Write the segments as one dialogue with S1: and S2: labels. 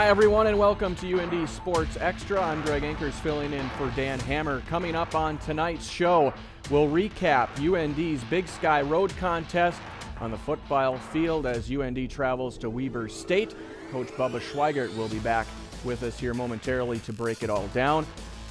S1: Hi, everyone, and welcome to UND Sports Extra. I'm Greg Ankers filling in for Dan Hammer. Coming up on tonight's show, we'll recap UND's Big Sky Road Contest on the football field as UND travels to Weber State. Coach Bubba Schweigert will be back with us here momentarily to break it all down.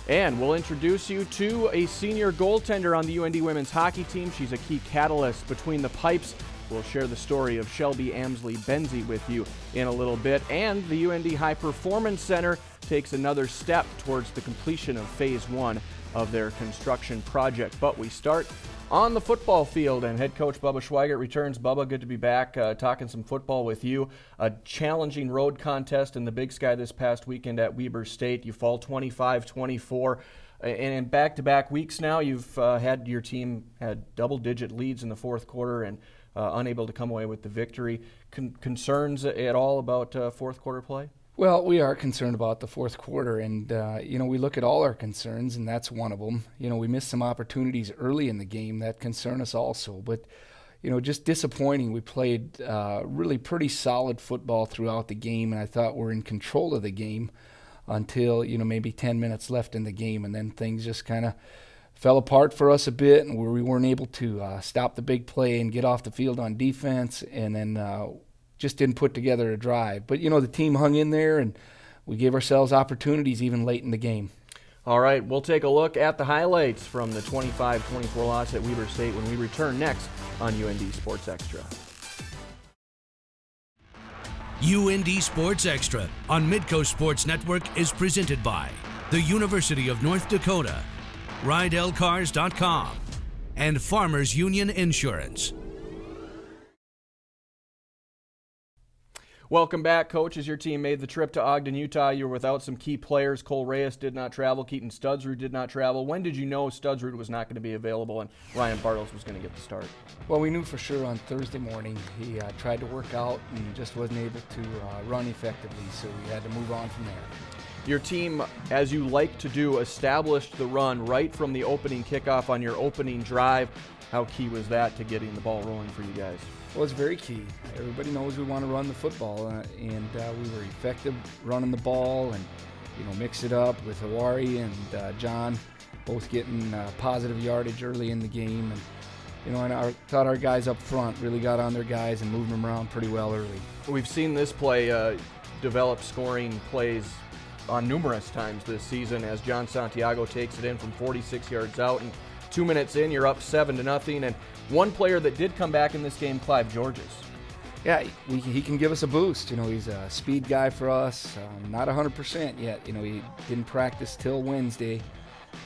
S1: And we'll introduce you to a senior goaltender on the UND women's hockey team. She's a key catalyst between the pipes. We'll share the story of Shelby Amsley-Benzie with you in a little bit. And the UND High Performance Center takes another step towards the completion of Phase 1 of their construction project. But we start on the football field, and head coach Bubba Schweigert returns. Bubba, good to be back talking some football with you. A challenging road contest in the Big Sky this past weekend at Weber State. You fall 25-24. And in back-to-back weeks now, you've had your team had double-digit leads in the fourth quarter and unable to come away with the victory. Concerns at all about fourth quarter play?
S2: Well, we are concerned about the fourth quarter, and, we look at all our concerns, and that's one of them. We missed some opportunities early in the game that concern us also, but, just disappointing. We played really pretty solid football throughout the game, and I thought we're in control of the game until, maybe 10 minutes left in the game, and then things just kind of fell apart for us a bit, and we weren't able to stop the big play and get off the field on defense, and then just didn't put together a drive. But, the team hung in there, and we gave ourselves opportunities even late in the game.
S1: All right, we'll take a look at the highlights from the 25-24 loss at Weber State when we return next on UND Sports Extra.
S3: UND Sports Extra on Midco Sports Network is presented by the University of North Dakota, RideLCars.com, and Farmers Union Insurance.
S1: Welcome back, Coach. As your team made the trip to Ogden, Utah, you were without some key players. Cole Reyes did not travel. Keaton Studsrud did not travel. When did you know Studsrud was not going to be available and Ryan Bartles was going to get the start?
S2: Well, we knew for sure on Thursday morning. He tried to work out and just wasn't able to run effectively, so we had to move on from there.
S1: Your team, as you like to do, established the run right from the opening kickoff on your opening drive. How key was that to getting the ball rolling for you guys?
S2: Well, it's very key. Everybody knows we want to run the football, and we were effective running the ball and, mix it up with Hawari and John both getting positive yardage early in the game. And, and I thought our guys up front really got on their guys and moved them around pretty well early.
S1: We've seen this play develop scoring plays on numerous times this season as John Santiago takes it in from 46 yards out, and 2 minutes in, you're up 7-0. And one player that did come back in this game, Clive Georges.
S2: Yeah, he can give us a boost. He's a speed guy for us. Not 100% yet. He didn't practice till Wednesday.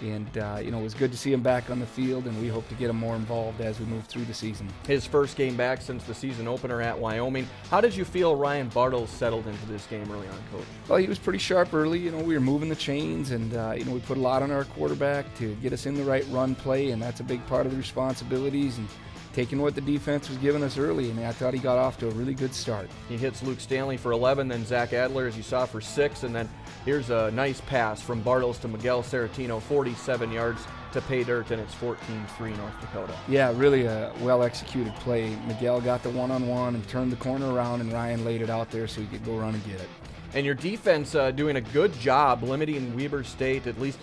S2: And, it was good to see him back on the field, and we hope to get him more involved as we move through the season. His
S1: first game back since the season opener at Wyoming. How did you feel Ryan Bartles settled into this game early on, Coach?
S2: Well, he was pretty sharp early. We were moving the chains, and, we put a lot on our quarterback to get us in the right run play, and that's a big part of the responsibilities. And taking what the defense was giving us early, and I thought he got off to a really good start.
S1: He hits Luke Stanley for 11, then Zach Adler, as you saw, for 6, and then here's a nice pass from Bartles to Miguel Saratino, 47 yards to pay dirt, and it's 14-3 North Dakota.
S2: Yeah, really a well-executed play. Miguel got the one-on-one and turned the corner around, and Ryan laid it out there so he could go run and get it.
S1: And your defense doing a good job limiting Weber State, at least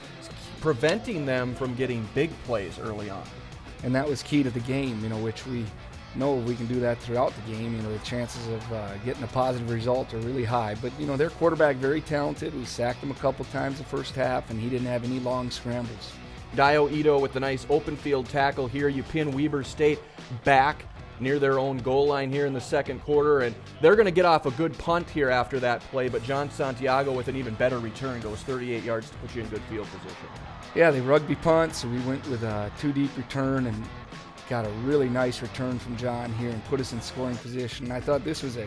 S1: preventing them from getting big plays early on.
S2: And that was key to the game, which we know we can do that throughout the game. The chances of getting a positive result are really high. But, their quarterback, very talented. We sacked him a couple times the first half, and he didn't have any long scrambles.
S1: Dio Ito with the nice open field tackle here. You pin Weber State back near their own goal line here in the second quarter, and they're going to get off a good punt here after that play, but John Santiago with an even better return goes 38 yards to put you in good field position.
S2: Yeah, they rugby punt, so we went with a 2-deep return and got a really nice return from John here and put us in scoring position. I thought this was a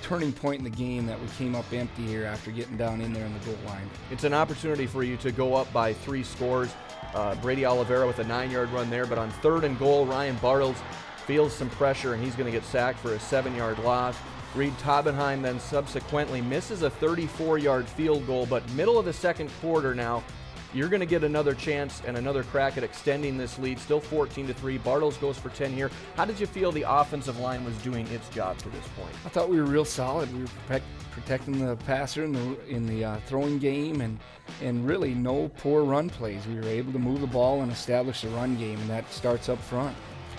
S2: turning point in the game that we came up empty here after getting down in there on the goal line.
S1: It's an opportunity for you to go up by 3 scores. Brady Oliveira with a 9-yard run there, but on 3rd and goal, Ryan Bartles feels some pressure, and he's going to get sacked for a 7-yard loss. Reed Taubenheim then subsequently misses a 34-yard field goal, but middle of the second quarter now, you're going to get another chance and another crack at extending this lead. Still 14-3. Bartles goes for 10 here. How did you feel the offensive line was doing its job to this point?
S2: I thought we were real solid. We were protecting the passer in the throwing game, and really no poor run plays. We were able to move the ball and establish the run game, and that starts up front.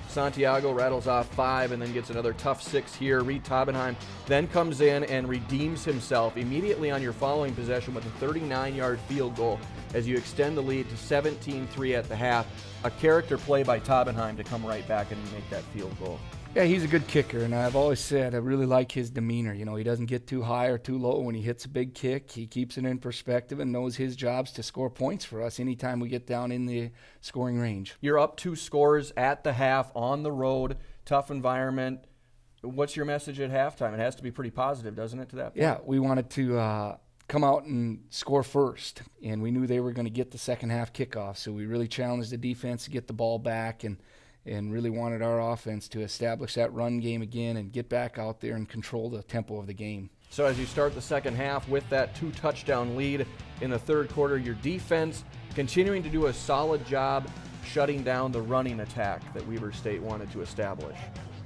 S1: Santiago rattles off 5 and then gets another tough 6 here. Reed Taubenheim then comes in and redeems himself immediately on your following possession with a 39-yard field goal as you extend the lead to 17-3 at the half. A character play by Taubenheim to come right back and make that field goal.
S2: Yeah, he's a good kicker, and I've always said I really like his demeanor. You know, he doesn't get too high or too low when he hits a big kick. He keeps it in perspective and knows his job's to score points for us anytime we get down in the scoring range.
S1: You're up 2 scores at the half on the road, tough environment. What's your message at halftime? It has to be pretty positive, doesn't it, to that point?
S2: Yeah, we wanted to come out and score first, and we knew they were going to get the second half kickoff, so we really challenged the defense to get the ball back and really wanted our offense to establish that run game again and get back out there and control the tempo of the game.
S1: So as you start the second half with that 2-touchdown lead in the third quarter, your defense continuing to do a solid job shutting down the running attack that Weber State wanted to establish.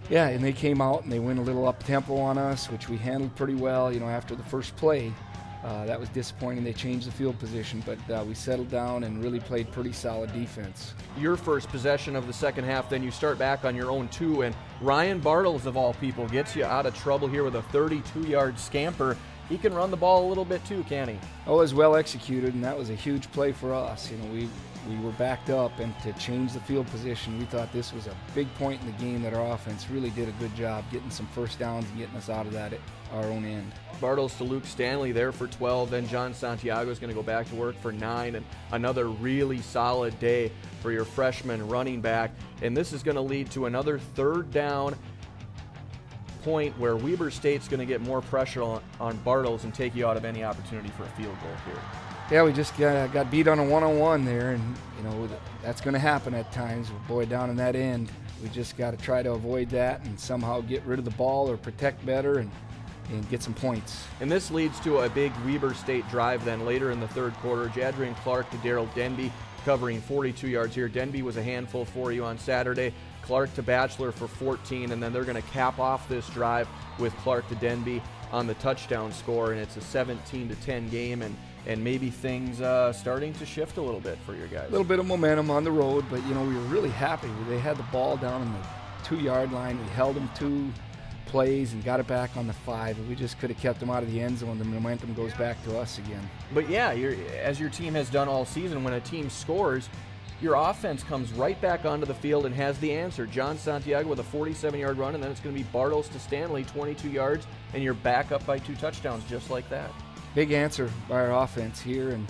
S2: Yeah, and they came out and they went a little up-tempo on us, which we handled pretty well, you know, after the first play. That was disappointing. They changed the field position, but we settled down and really played pretty solid defense.
S1: Your first possession of the second half, then you start back on your own 2, and Ryan Bartles, of all people, gets you out of trouble here with a 32-yard scamper. He can run the ball a little bit too, can he?
S2: Oh, it was well executed, and that was a huge play for us. You know, we were backed up, and to change the field position, we thought this was a big point in the game that our offense really did a good job getting some first downs and getting us out of that at our own end.
S1: Bartles to Luke Stanley there for 12. Then John Santiago is going to go back to work for 9. And another really solid day for your freshman running back. And this is going to lead to another third down point where Weber State's going to get more pressure on Bartles and take you out of any opportunity for a field goal here.
S2: Yeah, we just got beat on a one-on-one there, and you know that's going to happen at times. Boy, down in that end, we just got to try to avoid that and somehow get rid of the ball or protect better and get some points.
S1: And this leads to a big Weber State drive then later in the third quarter. Jadrian Clark to Daryl Denby covering 42 yards here. Denby was a handful for you on Saturday. Clark to Batchelor for 14, and then they're going to cap off this drive with Clark to Denby on the touchdown score, and it's a 17-10 game, and maybe things starting to shift a little bit for your guys.
S2: A little bit of momentum on the road, but you know we were really happy. They had the ball down on the 2-yard line. We held them 2 plays and got it back on the 5, and we just could have kept them out of the end zone. The momentum goes back to us again.
S1: But yeah, as your team has done all season, when a team scores, your offense comes right back onto the field and has the answer. John Santiago with a 47-yard run, and then it's going to be Bartles to Stanley, 22 yards, and you're back up by 2 touchdowns just like that.
S2: Big answer by our offense here, and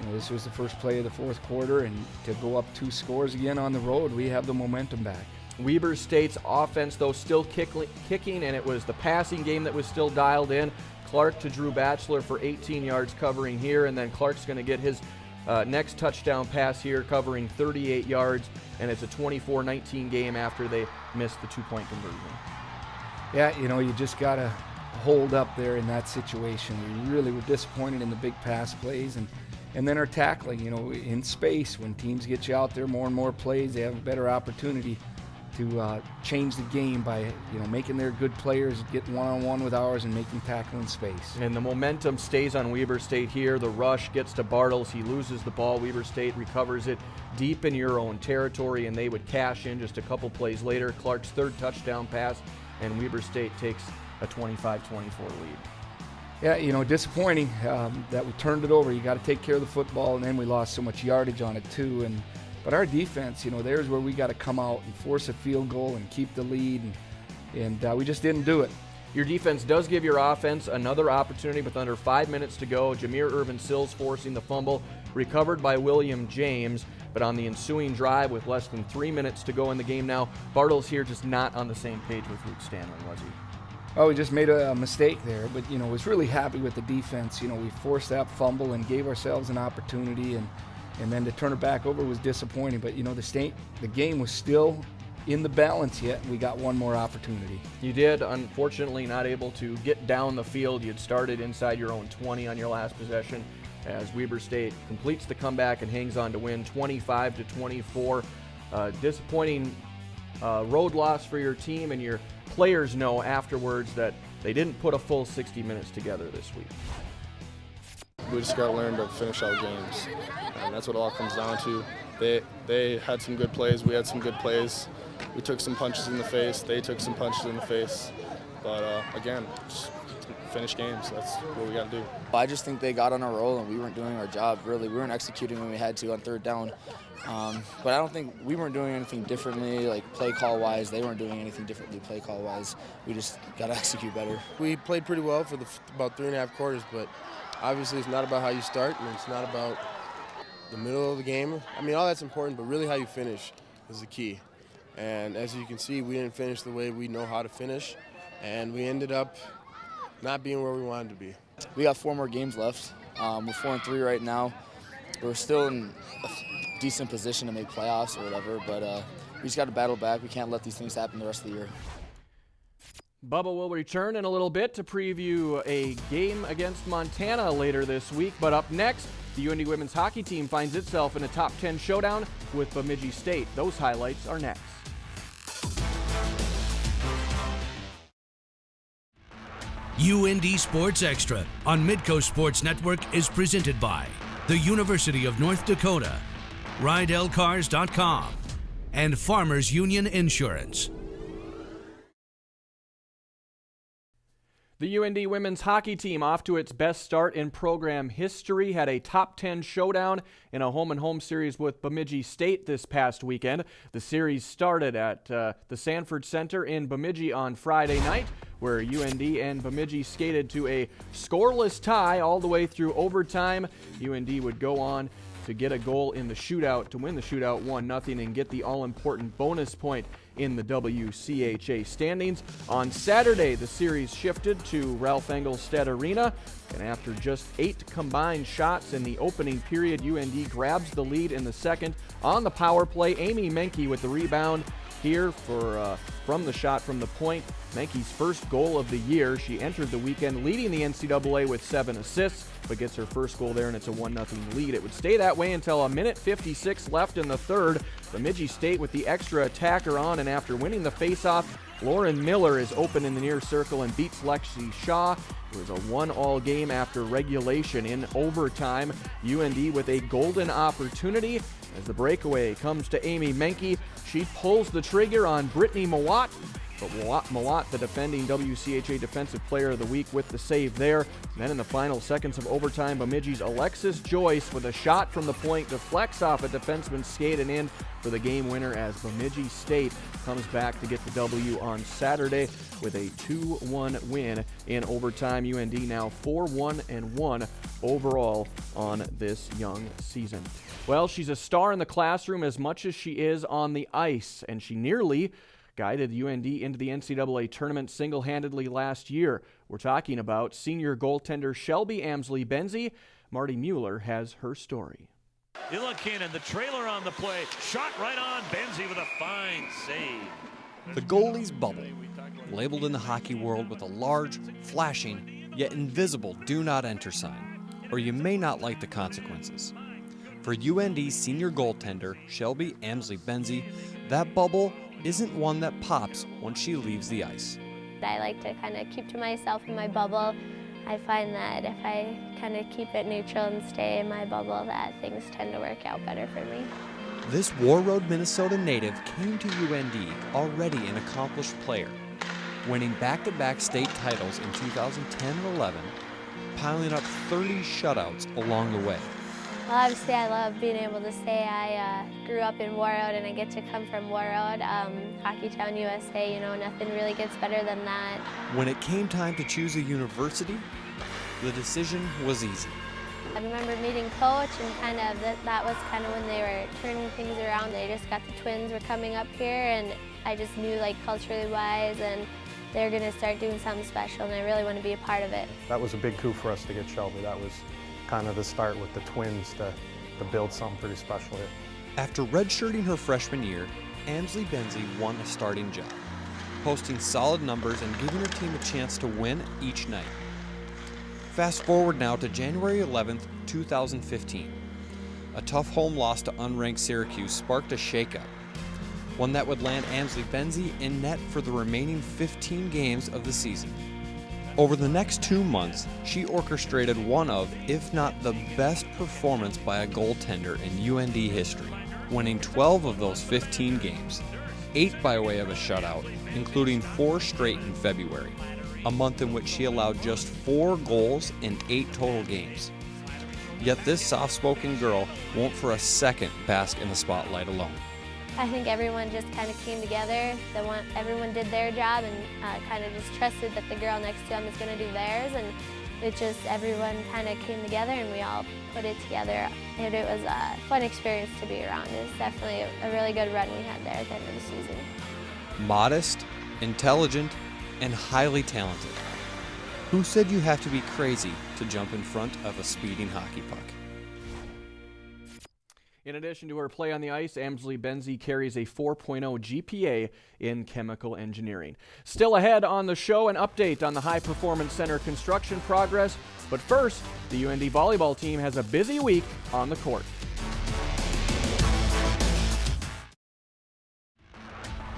S2: you know, this was the first play of the fourth quarter, and to go up 2 scores again on the road, we have the momentum back.
S1: Weber State's offense, though, still kicking, and it was the passing game that was still dialed in. Clark to Drew Batchelor for 18 yards covering here, and then Clark's going to get his next touchdown pass here covering 38 yards, and it's a 24-19 game after they missed the 2-point conversion.
S2: Yeah, you know, you just got to hold up there in that situation. We really were disappointed in the big pass plays, and then our tackling, you know, in space. When teams get you out there more and more plays, they have a better opportunity to change the game by, you know, making their good players get one-on-one with ours and making tackle in space.
S1: And the momentum stays on Weber State here. The rush gets to Bartles. He loses the ball. Weber State recovers it deep in your own territory, and they would cash in just a couple plays later. Clark's third touchdown pass, and Weber State takes a 25-24 lead.
S2: Yeah, you know, disappointing that we turned it over. You got to take care of the football, and then we lost so much yardage on it too. But our defense, you know, there's where we got to come out and force a field goal and keep the lead, and we just didn't do it.
S1: Your defense does give your offense another opportunity with under 5 minutes to go. Jameer Irvin-Sills forcing the fumble, recovered by William James, but on the ensuing drive with less than 3 minutes to go in the game now, Bartles here just not on the same page with Luke Stanley, was he?
S2: Oh, we just made a mistake there, but, you know, was really happy with the defense. You know, we forced that fumble and gave ourselves an opportunity, and then to turn it back over was disappointing. But, you know, the game was still in the balance yet, and we got one more opportunity.
S1: You did, unfortunately, not able to get down the field. You'd started inside your own 20 on your last possession as Weber State completes the comeback and hangs on to win 25-24. Disappointing road loss for your team, and your players know afterwards that they didn't put a full 60 minutes together this week.
S4: We just got to learn to finish out games, and that's what it all comes down to. They had some good plays, we had some good plays. We took some punches in the face, they took some punches in the face. But again, just finish games. That's what we got to do.
S5: I just think they got on a roll and we weren't doing our job, really. We weren't executing when we had to on third down. But I don't think we weren't doing anything differently, like play call-wise. They weren't doing anything differently play call-wise. We just got to execute better.
S6: We played pretty well for about 3.5 quarters, but obviously it's not about how you start and it's not about the middle of the game. I mean, all that's important, but really how you finish is the key. And as you can see, we didn't finish the way we know how to finish, and we ended up not being where we wanted to be.
S5: We got 4 more games left. We're 4-3 right now. We're still in a decent position to make playoffs or whatever, but we just got to battle back. We can't let these things happen the rest of the year.
S1: Bubba will return in a little bit to preview a game against Montana later this week. But up next, the UND women's hockey team finds itself in a top 10 showdown with Bemidji State. Those highlights are next.
S3: UND Sports Extra on Midco Sports Network is presented by the University of North Dakota, RideLCars.com, and Farmers Union Insurance.
S1: The UND women's hockey team, off to its best start in program history, had a top 10 showdown in a home-and-home series with Bemidji State this past weekend. The series started at the Sanford Center in Bemidji on Friday night, where UND and Bemidji skated to a scoreless tie all the way through overtime. UND would go on to get a goal in the shootout to win the shootout 1-0 and get the all-important bonus point in the WCHA standings. On Saturday, the series shifted to Ralph Engelstad Arena, and after just 8 combined shots in the opening period, UND grabs the lead in the second on the power play. Amy Menke with the rebound here from the shot from the point. Menke's first goal of the year. She entered the weekend leading the NCAA with 7 assists, but gets her first goal there, and it's a 1-0 lead. It would stay that way until 1:56 left in the third. Bemidji State with the extra attacker on, and after winning the faceoff, Lauren Miller is open in the near circle and beats Lexi Shaw. It was a 1-all game after regulation. In overtime, UND with a golden opportunity as the breakaway comes to Amy Menke. She pulls the trigger on Brittany Mawat, but Mawat, the defending WCHA Defensive Player of the Week, with the save there. Then in the final seconds of overtime, Bemidji's Alexis Joyce with a shot from the point deflects off a defenseman's skate and in for the game winner as Bemidji State comes back to get the W on Saturday with a 2-1 win in overtime. UND now 4-1-1 overall on this young season. Well, she's a star in the classroom as much as she is on the ice, and she nearly guided UND into the NCAA tournament single-handedly last year. We're talking about senior goaltender Shelby Amsley-Benzie. Marty Mueller has her story.
S7: You look in, and the trailer on the play. Shot right on Benzie with a fine save.
S8: The goalie's bubble, labeled in the hockey world with a large, flashing, yet invisible do not enter sign, or you may not like the consequences. For UND senior goaltender Shelby Amsley-Benzie, that bubble isn't one that pops once she leaves the ice.
S9: I like to kind of keep to myself in my bubble. I find that if I kind of keep it neutral and stay in my bubble, that things tend to work out better for me.
S8: This War Road, Minnesota native came to UND already an accomplished player, winning back-to-back state titles in 2010 and 11, piling up 30 shutouts along the way.
S9: Well, obviously I love being able to say I grew up in Warroad and I get to come from Warroad, Hockeytown, USA. You know, nothing really gets better than that.
S8: When it came time to choose a university, the decision was easy.
S9: I remember meeting Coach, and kind of that was kind of when they were turning things around. They just got the twins were coming up here, and I just knew, like, culturally wise, and they're going to start doing something special, and I really want to be a part of it.
S10: That was a big coup for us to get Shelby. That was kind of the start with the twins to build something pretty special here.
S8: After redshirting her freshman year, Amsley-Benzie won a starting job, posting solid numbers and giving her team a chance to win each night. Fast forward now to January 11th, 2015. A tough home loss to unranked Syracuse sparked a shakeup, one that would land Amsley-Benzie in net for the remaining 15 games of the season. Over the next 2 months, she orchestrated one of, if not the best performance by a goaltender in UND history, winning 12 of those 15 games, 8 by way of a shutout, including 4 straight in February, a month in which she allowed just 4 goals in 8 total games. Yet this soft-spoken girl won't for a second bask in the spotlight alone.
S9: I think everyone just kind of came together. Everyone did their job and kind of just trusted that the girl next to them is going to do theirs. And it just, everyone kind of came together and we all put it together. And it was a fun experience to be around. It was definitely a really good run we had there at the end of the season.
S8: Modest, intelligent, and highly talented. Who said you have to be crazy to jump in front of a speeding hockey puck?
S1: In addition to her play on the ice, Amsley-Benzie carries a 4.0 GPA in chemical engineering. Still ahead on the show, an update on the High Performance Center construction progress. But first, the UND volleyball team has a busy week on the court.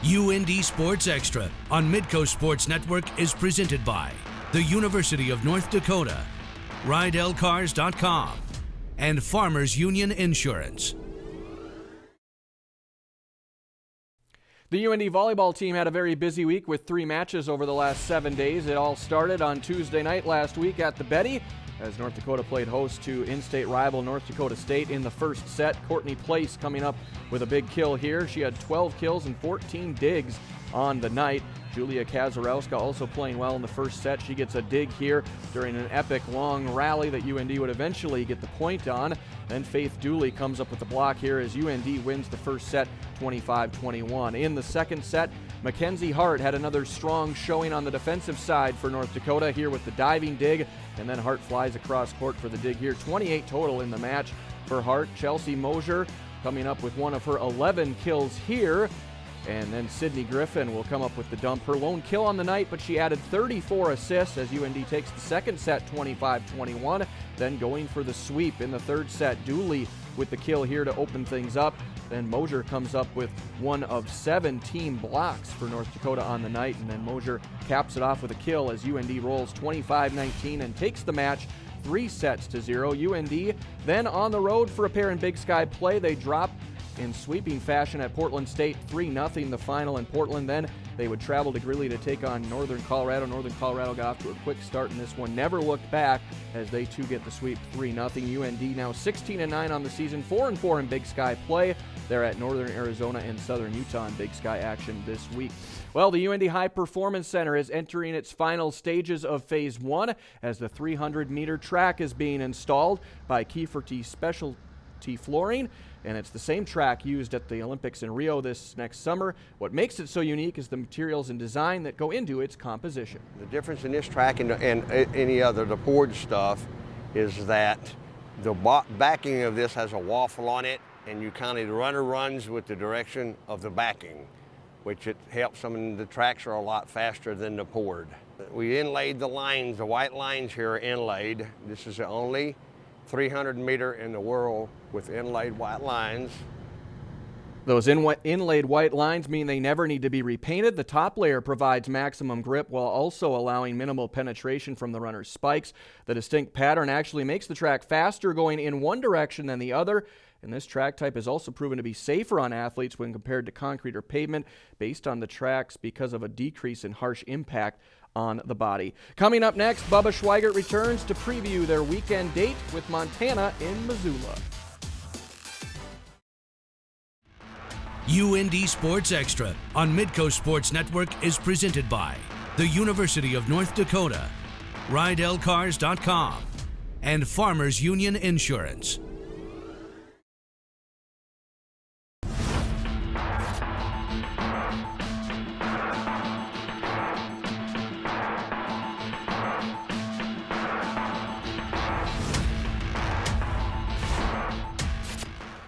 S3: UND Sports Extra on Midco Sports Network is presented by the University of North Dakota, RideLCars.com, and Farmers Union Insurance.
S1: The UND volleyball team had a very busy week with 3 matches over the last 7 days. It all started on Tuesday night last week at the Betty as North Dakota played host to in-state rival North Dakota State in the first set. Courtney Place coming up with a big kill here. She had 12 kills and 14 digs on the night. Julia Kazarowska also playing well in the first set. She gets a dig here during an epic long rally that UND would eventually get the point on. Then Faith Dooley comes up with the block here as UND wins the first set 25-21. In the second set, Mackenzie Hart had another strong showing on the defensive side for North Dakota here with the diving dig, and then Hart flies across court for the dig here. 28 total in the match for Hart. Chelsea Mosier coming up with one of her 11 kills here. And then Sydney Griffin will come up with the dump. Her lone kill on the night, but she added 34 assists as UND takes the second set 25-21. Then going for the sweep in the third set. Dooley with the kill here to open things up. Then Mosier comes up with one of 7 team blocks for North Dakota on the night. And then Mosier caps it off with a kill as UND rolls 25-19 and takes the match 3-0. UND then on the road for a pair in Big Sky play. They drop in sweeping fashion at Portland State, 3-0 the final in Portland. Then they would travel to Greeley to take on Northern Colorado. Northern Colorado got off to a quick start in this one, never looked back as they too get the sweep 3-0. UND now 16-9 on the season, 4-4 in Big Sky play. They're at Northern Arizona and Southern Utah in Big Sky action this week. Well, the UND High Performance Center is entering its final stages of Phase 1 as the 300-meter track is being installed by Kieferty Specialty Flooring. And it's the same track used at the Olympics in Rio this next summer. What makes it so unique is the materials and design that go into its composition.
S11: The difference in this track and any other, the board stuff, is that the backing of this has a waffle on it, and you kind of, the runner runs with the direction of the backing, which it helps them, and the tracks are a lot faster than the board. We inlaid the lines, the white lines here are inlaid. This is the only 300 meter in the world with inlaid white lines.
S1: Those inlaid white lines mean they never need to be repainted. The top layer provides maximum grip while also allowing minimal penetration from the runner's spikes. The distinct pattern actually makes the track faster going in one direction than the other. And this track type is also proven to be safer on athletes when compared to concrete or pavement based on the tracks because of a decrease in harsh impact on the body. Coming up next, Bubba Schweigert returns to preview their weekend date with Montana in Missoula.
S3: UND Sports Extra on Midco Sports Network is presented by the University of North Dakota, RideLCars.com, and Farmers Union Insurance.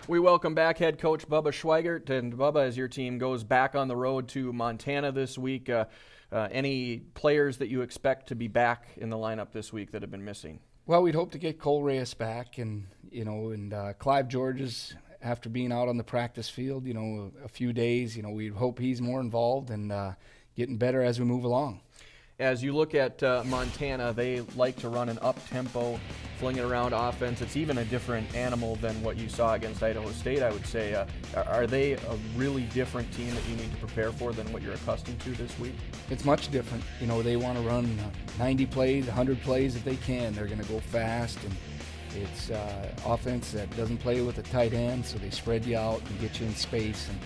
S1: We welcome back head coach Bubba Schweigert. And Bubba, as your team goes back on the road to Montana this week, any players that you expect to be back in the lineup this week that have been missing?
S2: Well, we'd hope to get Cole Reyes back, and Clive Georges, after being out on the practice field, a few days, we'd hope he's more involved and getting better as we move along.
S1: as you look at Montana, they like to run an up-tempo, fling it around offense. It's even a different animal than what you saw against Idaho State, I would say. Are they a really different team that you need to prepare for than what you're accustomed to this week?
S2: It's much different. You know, they want to run 90 plays, 100 plays if they can. They're going to go fast, and it's offense that doesn't play with a tight end, so they spread you out and get you in space. And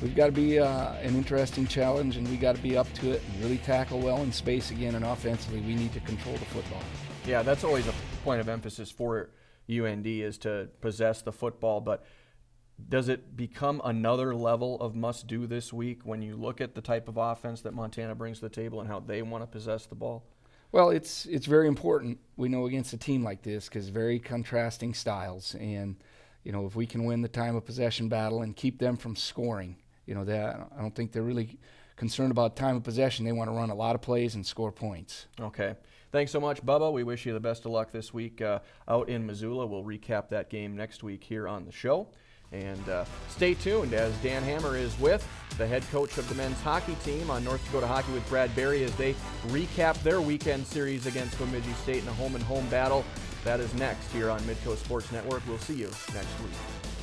S2: we've got to be an interesting challenge, and we got to be up to it and really tackle well in space again. And offensively, we need to control the football.
S1: Yeah, that's always a point of emphasis for UND, is to possess the football. But does it become another level of must-do this week when you look at the type of offense that Montana brings to the table and how they want to possess the ball?
S2: Well, it's very important, we know, against a team like this, because very contrasting styles. And, you know, if we can win the time of possession battle and keep them from scoring, you know, I don't think they're really concerned about time of possession. They want to run a lot of plays and score points.
S1: Okay. Thanks so much, Bubba. We wish you the best of luck this week out in Missoula. We'll recap that game next week here on the show. And stay tuned as Dan Hammer is with the head coach of the men's hockey team on North Dakota Hockey with Brad Berry as they recap their weekend series against Bemidji State in a home-and-home battle. That is next here on Midco Sports Network. We'll see you next week.